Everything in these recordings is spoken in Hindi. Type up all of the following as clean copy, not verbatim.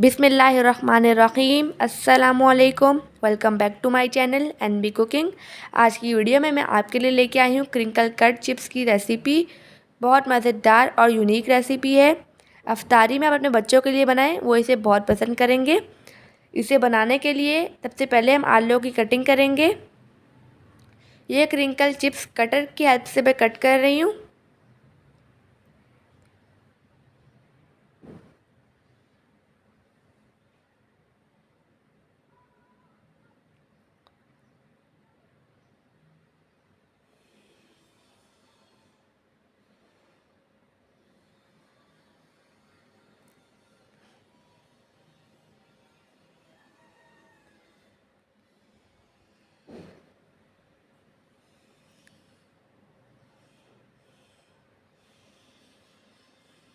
बिस्मिल्लाहिर्रहमानिर्रहीम अस्सलामुअलैकुम। Welcome back to my channel NB cooking. आज की वीडियो में मैं आपके लिए लेके आई हूँ क्रिंकल कट चिप्स की रेसिपी। बहुत मज़ेदार और यूनिक रेसिपी है। अफ्तारी में आप अपने बच्चों के लिए बनाएं, वो इसे बहुत पसंद करेंगे। इसे बनाने के लिए सबसे पहले हम आलू की कटिंग करेंगे। ये क्रिंकल चिप्स कटर की हेल्प से मैं कट कर रही हूँ।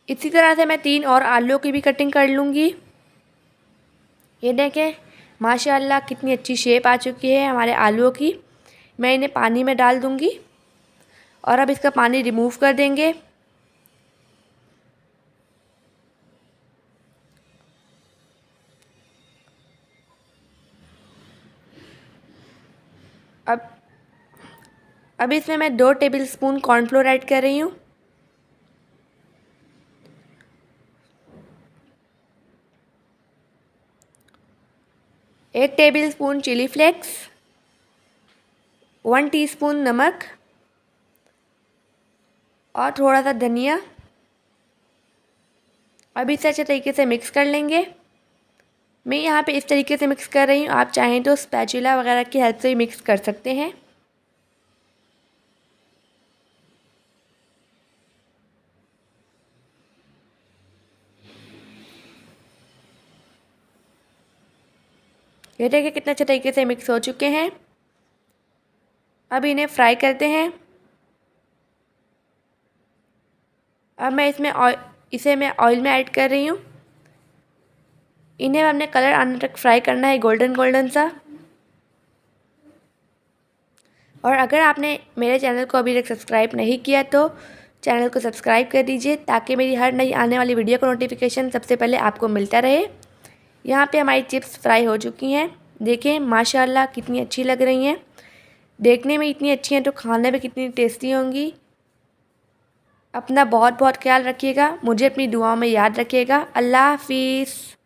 इसी तरह से मैं 3 और आलू की भी कटिंग कर लूँगी। ये देखें माशाल्लाह कितनी अच्छी शेप आ चुकी है हमारे आलूओं की। मैं इन्हें पानी में डाल दूँगी और अब इसका पानी रिमूव कर देंगे। अब इसमें मैं 2 टेबलस्पून कॉर्नफ्लोर ऐड कर रही हूँ। एक टेबलस्पून चिली फ्लेक्स, 1 टीस्पून नमक और थोड़ा सा धनिया। अब इसे अच्छे तरीके से मिक्स कर लेंगे। मैं यहाँ पे इस तरीके से मिक्स कर रही हूँ, आप चाहें तो स्पैचुला वगैरह की हेल्प से भी मिक्स कर सकते हैं। ये देखिए कितने अच्छे तरीके से मिक्स हो चुके हैं। अब इन्हें फ्राई करते हैं। अब मैं इसे मैं ऑयल में ऐड कर रही हूँ। इन्हें हमने कलर आने तक फ्राई करना है, गोल्डन गोल्डन सा। और अगर आपने मेरे चैनल को अभी तक सब्सक्राइब नहीं किया तो चैनल को सब्सक्राइब कर दीजिए, ताकि मेरी हर नई आने वाली वीडियो का नोटिफिकेशन सबसे पहले आपको मिलता रहे। यहाँ पे हमारी चिप्स फ्राई हो चुकी हैं। देखें माशाल्लाह कितनी अच्छी लग रही हैं। देखने में इतनी अच्छी हैं तो खाने में कितनी टेस्टी होंगी। अपना बहुत बहुत ख्याल रखिएगा, मुझे अपनी दुआओं में याद रखिएगा। अल्लाह हाफिज़।